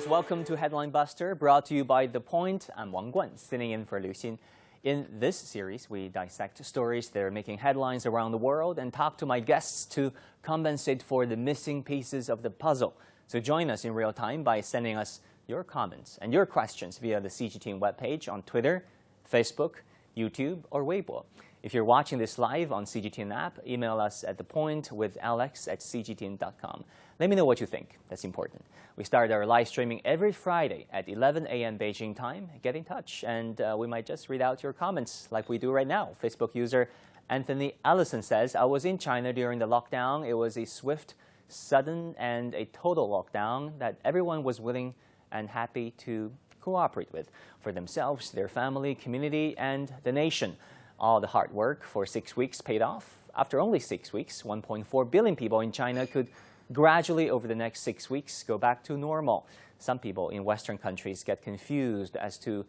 welcome to Headline Buster, brought to you by The Point. I'm Wang Guan, sitting in for Liu Xin. In this series, we dissect stories that are making headlines around the world and talk to my guests to compensate for the missing pieces of the puzzle. So join us in real time by sending us your comments and your questions via the CGTN webpage on Twitter, Facebook, YouTube, or Weibo. If you're watching this live on CGTN app, email us at thepoint with alex@cgtn.com. Let me know what you think. That's important. We start our live streaming every Friday at 11 a.m. Beijing time. Get in touch, and we might just read out your comments like we do right now. Facebook user Anthony Allison says, I was in China during the lockdown. It was a swift, sudden, and a total lockdown that everyone was willing and happy to cooperate with for themselves, their family, community, and the nation. All the hard work for 6 weeks paid off. After only 6 weeks, 1.4 billion people in China could gradually, over the next 6 weeks, go back to normal. Some people in Western countries get confused as to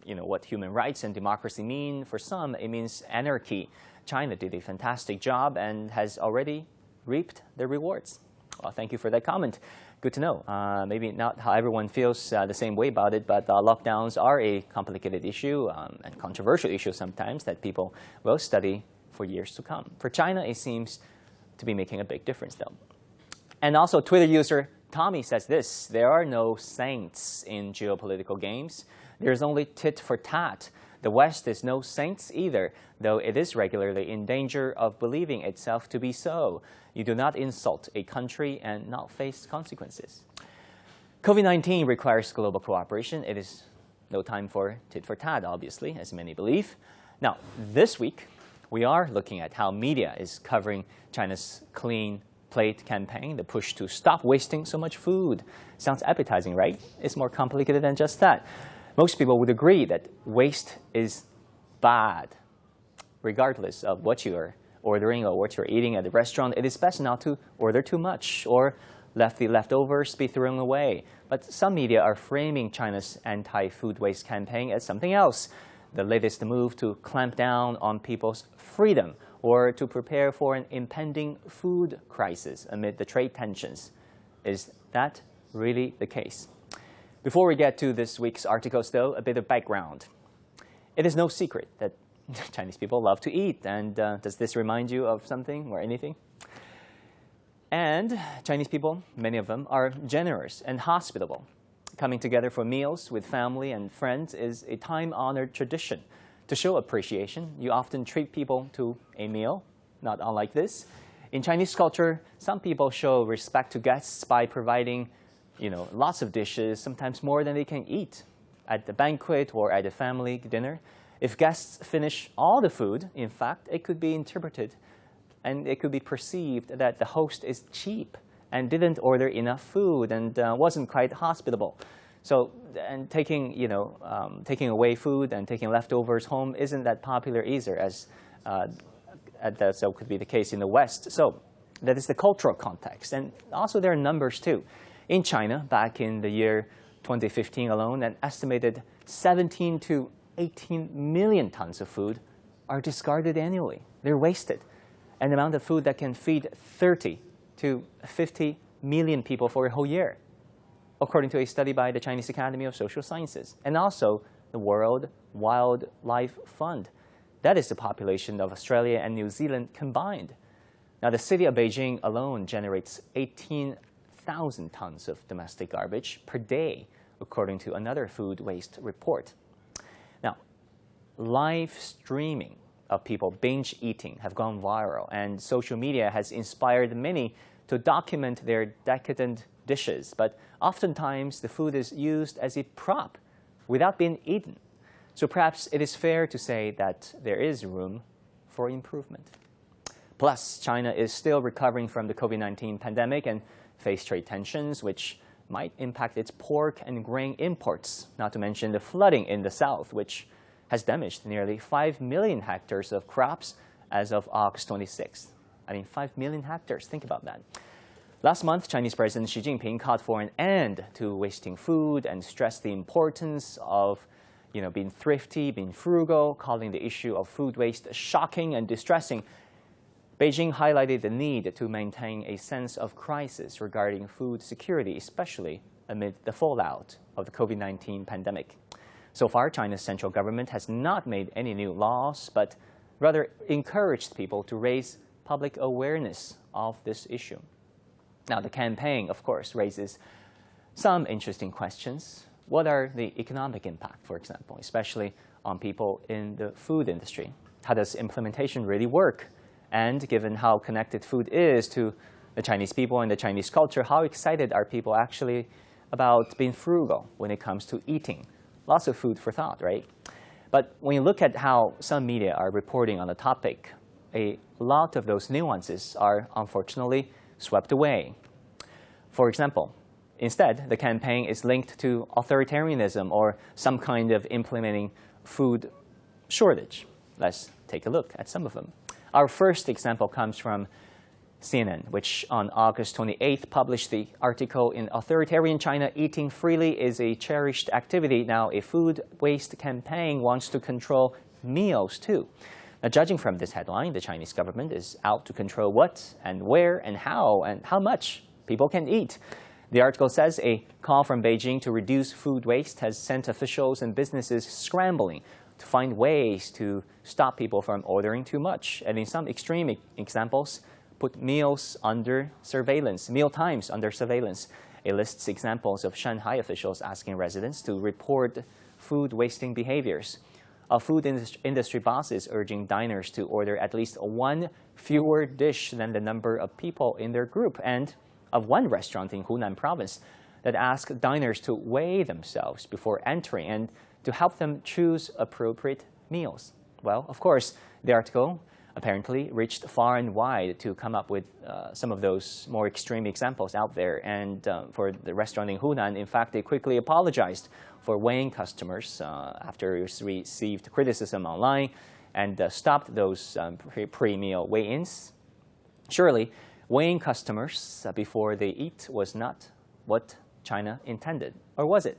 what human rights and democracy mean. For some, it means anarchy. China did a fantastic job and has already reaped the rewards. Well, thank you for that comment. Good to know. Maybe not how everyone feels the same way about it, but lockdowns are a complicated issue and controversial issue sometimes that people will study for years to come. For China, it seems to be making a big difference, though. And also, Twitter user Tommy says this: there are no saints in geopolitical games. There's only tit for tat. The West is no saints either, though it is regularly in danger of believing itself to be so. You do not insult a country and not face consequences. COVID-19 requires global cooperation. It is no time for tit for tat, obviously, as many believe. Now, this week, we are looking at how media is covering China's Clean Plate campaign, the push to stop wasting so much food. Sounds appetizing, right? It's more complicated than just that. Most people would agree that waste is bad. Regardless of what you are ordering or what you're eating at the restaurant, it is best not to order too much or let the leftovers be thrown away. But some media are framing China's anti-food waste campaign as something else. The latest move to clamp down on people's freedom or to prepare for an impending food crisis amid the trade tensions. Is that really the case? Before we get to this week's articles, though, a bit of background. It is no secret that Chinese people love to eat. And does this remind you of something or anything? And Chinese people, many of them, are generous and hospitable. Coming together for meals with family and friends is a time-honored tradition. To show appreciation, you often treat people to a meal, not unlike this. In Chinese culture, some people show respect to guests by providing lots of dishes, sometimes more than they can eat, at the banquet or at a family dinner. If guests finish all the food, in fact, it could be interpreted and it could be perceived that the host is cheap and didn't order enough food and wasn't quite hospitable. So, and taking away food and taking leftovers home isn't that popular either, as so could be the case in the West. So that is the cultural context. And also there are numbers too. In China, back in the year 2015 alone, an estimated 17 to 18 million tons of food are discarded annually. They're wasted. An amount of food that can feed 30 to 50 million people for a whole year, according to a study by the Chinese Academy of Social Sciences, and also the World Wildlife Fund. That is the population of Australia and New Zealand combined. Now, the city of Beijing alone generates 18,000 tons of domestic garbage per day, according to another food waste report. Now, live streaming of people binge eating have gone viral, and social media has inspired many to document their decadent dishes. But oftentimes, the food is used as a prop without being eaten. So perhaps it is fair to say that there is room for improvement. Plus, China is still recovering from the COVID-19 pandemic and face trade tensions, which might impact its pork and grain imports, not to mention the flooding in the south, which has damaged nearly 5 million hectares of crops as of August 26th. I mean, 5 million hectares, think about that. Last month, Chinese President Xi Jinping called for an end to wasting food and stressed the importance of being thrifty, being frugal, calling the issue of food waste shocking and distressing. Beijing highlighted the need to maintain a sense of crisis regarding food security, especially amid the fallout of the COVID-19 pandemic. So far, China's central government has not made any new laws, but rather encouraged people to raise public awareness of this issue. Now, the campaign, of course, raises some interesting questions. What are the economic impact, for example, especially on people in the food industry? How does implementation really work? And given how connected food is to the Chinese people and the Chinese culture, how excited are people actually about being frugal when it comes to eating? Lots of food for thought, right? But when you look at how some media are reporting on the topic, a lot of those nuances are unfortunately swept away. For example, instead, the campaign is linked to authoritarianism or some kind of implementing food shortage. Let's take a look at some of them. Our first example comes from CNN, which on August 28th published the article in Authoritarian China, Eating Freely is a Cherished Activity. Now, a food waste campaign wants to control meals too. Now, judging from this headline, the Chinese government is out to control what and where and how much people can eat. The article says a call from Beijing to reduce food waste has sent officials and businesses scrambling to find ways to stop people from ordering too much. And in some extreme examples, put meals under surveillance, meal times under surveillance. It lists examples of Shanghai officials asking residents to report food wasting behaviors. Food industry bosses urging diners to order at least one fewer dish than the number of people in their group, and of one restaurant in Hunan province that asked diners to weigh themselves before entering and to help them choose appropriate meals. Well, of course, the article apparently reached far and wide to come up with some of those more extreme examples out there. And for the restaurant in Hunan, in fact, they quickly apologized for weighing customers after it received criticism online and stopped those pre-meal weigh-ins. Surely, weighing customers before they eat was not what China intended, or was it?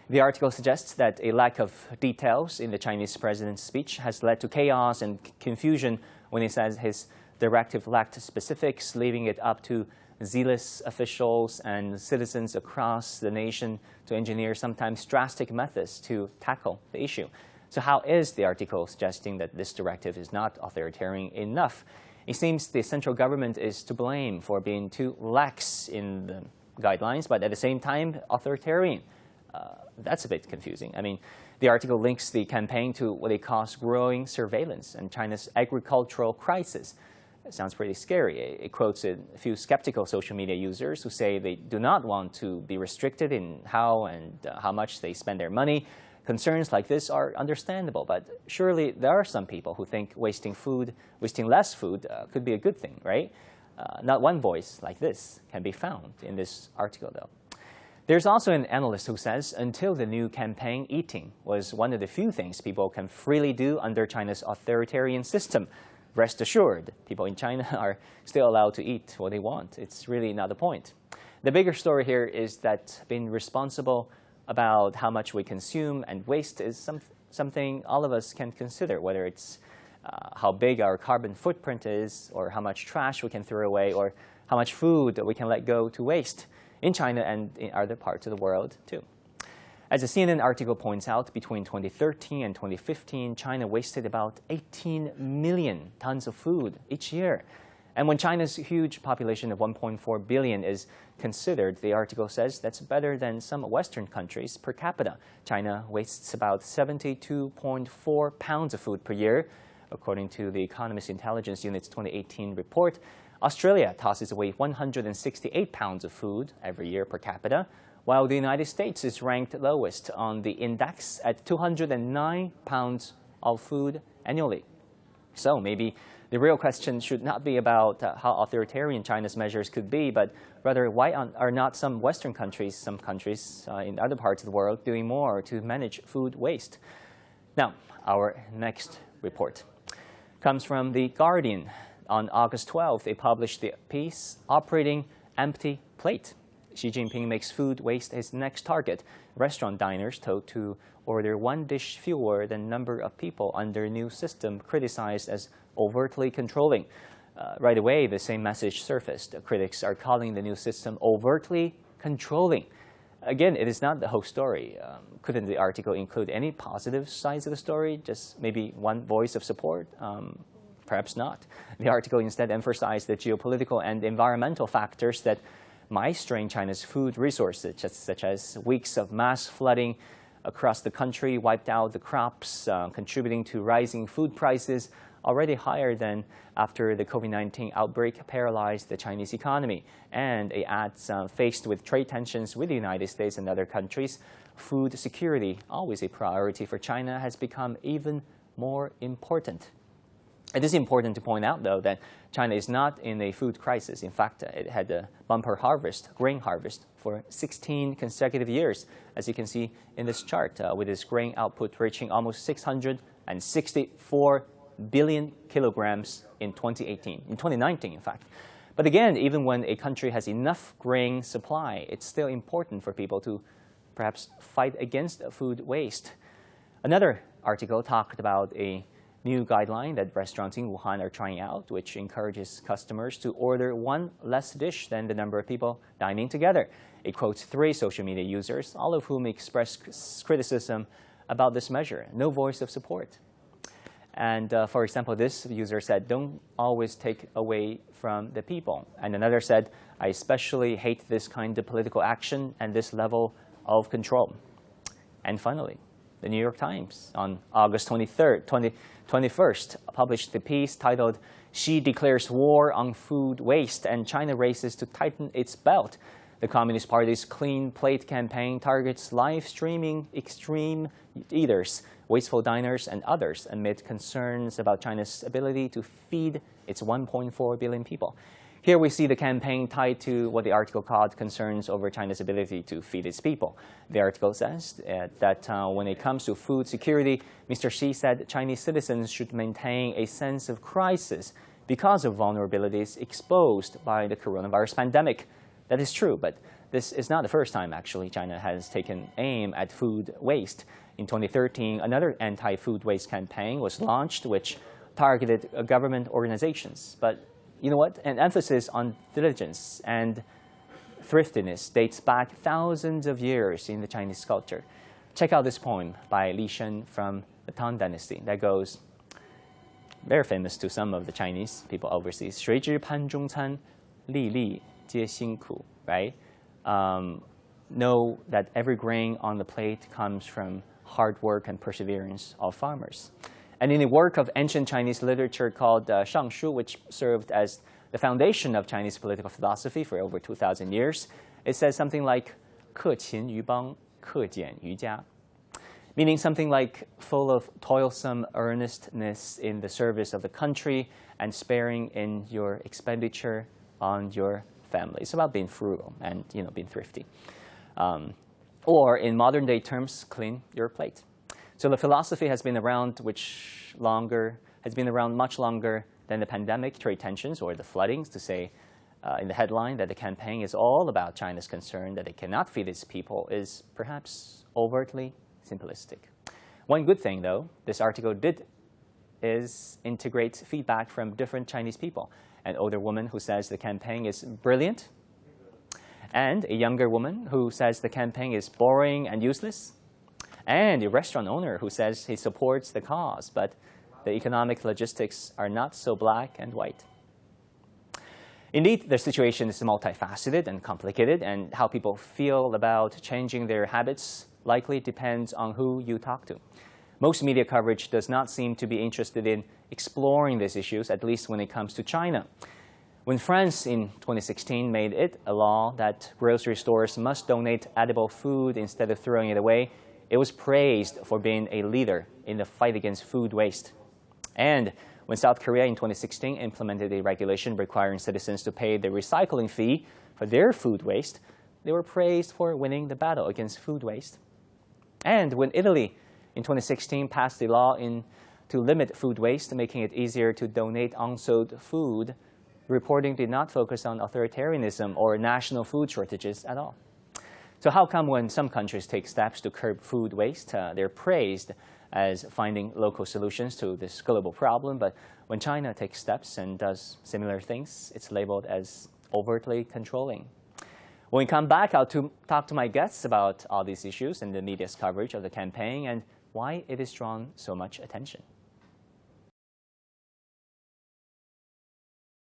The article suggests that a lack of details in the Chinese president's speech has led to chaos and confusion when he says his directive lacked specifics, leaving it up to zealous officials and citizens across the nation to engineer sometimes drastic methods to tackle the issue. So how is the article suggesting that this directive is not authoritarian enough? It seems the central government is to blame for being too lax in the guidelines, but at the same time, authoritarian. That's a bit confusing. I mean, the article links the campaign to what it calls growing surveillance and China's agricultural crisis. It sounds pretty scary. It quotes a few skeptical social media users who say they do not want to be restricted in how and how much they spend their money. Concerns like this are understandable, but surely there are some people who think wasting less food could be a good thing, right? Not one voice like this can be found in this article, though. There's also an analyst who says until the new campaign, eating was one of the few things people can freely do under China's authoritarian system. Rest assured, people in China are still allowed to eat what they want. It's really not the point. The bigger story here is that being responsible about how much we consume and waste is something all of us can consider, whether it's how big our carbon footprint is, or how much trash we can throw away, or how much food we can let go to waste in China and in other parts of the world, too. As a CNN article points out, between 2013 and 2015, China wasted about 18 million tons of food each year. And when China's huge population of 1.4 billion is considered, the article says that's better than some Western countries per capita. China wastes about 72.4 pounds of food per year, according to the Economist Intelligence Unit's 2018 report. Australia tosses away 168 pounds of food every year per capita, while the United States is ranked lowest on the index at 209 pounds of food annually. So maybe the real question should not be about how authoritarian China's measures could be, but rather why are not some Western countries, some countries in other parts of the world, doing more to manage food waste? Now, our next report comes from The Guardian. On August 12th, they published the piece, Operating Empty Plate. Xi Jinping makes food waste his next target. Restaurant diners told to order one dish fewer than number of people under new system criticized as overtly controlling. Right away, the same message surfaced. Critics are calling the new system overtly controlling. Again, it is not the whole story. Couldn't the article include any positive sides of the story? Just maybe one voice of support? Perhaps not. The article instead emphasized the geopolitical and environmental factors that might strain China's food resources, such as weeks of mass flooding across the country wiped out the crops, contributing to rising food prices, already higher than after the COVID-19 outbreak paralyzed the Chinese economy. And it adds, faced with trade tensions with the United States and other countries, food security, always a priority for China, has become even more important. It is important to point out, though, that China is not in a food crisis. In fact, it had a bumper harvest, grain harvest, for 16 consecutive years, as you can see in this chart, with its grain output reaching almost 664 billion kilograms in 2019, in fact. But again, even when a country has enough grain supply, it's still important for people to perhaps fight against food waste. Another article talked about a new guideline that restaurants in Wuhan are trying out, which encourages customers to order one less dish than the number of people dining together. It quotes 3 social media users, all of whom expressed criticism about this measure. No voice of support. And for example, this user said, "Don't always take away from the people." And another said, "I especially hate this kind of political action and this level of control." And finally, the New York Times on August 21st published the piece titled, "Xi Declares War on Food Waste and China Races to Tighten Its Belt." The Communist Party's Clean Plate campaign targets live streaming extreme eaters, wasteful diners, and others amid concerns about China's ability to feed its 1.4 billion people. Here we see the campaign tied to what the article called concerns over China's ability to feed its people. The article says that when it comes to food security, Mr. Xi said Chinese citizens should maintain a sense of crisis because of vulnerabilities exposed by the coronavirus pandemic. That is true, but this is not the first time, actually, China has taken aim at food waste. In 2013, another anti-food waste campaign was launched, which targeted government organizations. But you know what? An emphasis on diligence and thriftiness dates back thousands of years in the Chinese culture. Check out this poem by Li Shen from the Tang Dynasty that goes, very famous to some of the Chinese people overseas. 谁知盘中餐，粒粒皆辛苦, right? Know that every grain on the plate comes from hard work and perseverance of farmers. And in a work of ancient Chinese literature called Shangshu, which served as the foundation of Chinese political philosophy for over 2,000 years, it says something like 克勤于邦，克俭于家, meaning something like full of toilsome earnestness in the service of the country and sparing in your expenditure on your family. It's about being frugal and being thrifty. Or in modern day terms, clean your plate. So the philosophy has been around much longer than the pandemic, trade tensions, or the floodings, to say in the headline that the campaign is all about China's concern that it cannot feed its people is perhaps overtly simplistic. One good thing, though, this article did is integrate feedback from different Chinese people. An older woman who says the campaign is brilliant, and a younger woman who says the campaign is boring and useless, and a restaurant owner who says he supports the cause, but the economic logistics are not so black and white. Indeed, the situation is multifaceted and complicated, and how people feel about changing their habits likely depends on who you talk to. Most media coverage does not seem to be interested in exploring these issues, at least when it comes to China. When France in 2016 made it a law that grocery stores must donate edible food instead of throwing it away, it was praised for being a leader in the fight against food waste. And when South Korea in 2016 implemented a regulation requiring citizens to pay the recycling fee for their food waste, they were praised for winning the battle against food waste. And when Italy in 2016 passed a law to limit food waste, making it easier to donate unsold food, reporting did not focus on authoritarianism or national food shortages at all. So how come when some countries take steps to curb food waste, they're praised as finding local solutions to this global problem, but when China takes steps and does similar things, it's labeled as overtly controlling? When we come back, I'll talk to my guests about all these issues and the media's coverage of the campaign and why it is drawing so much attention.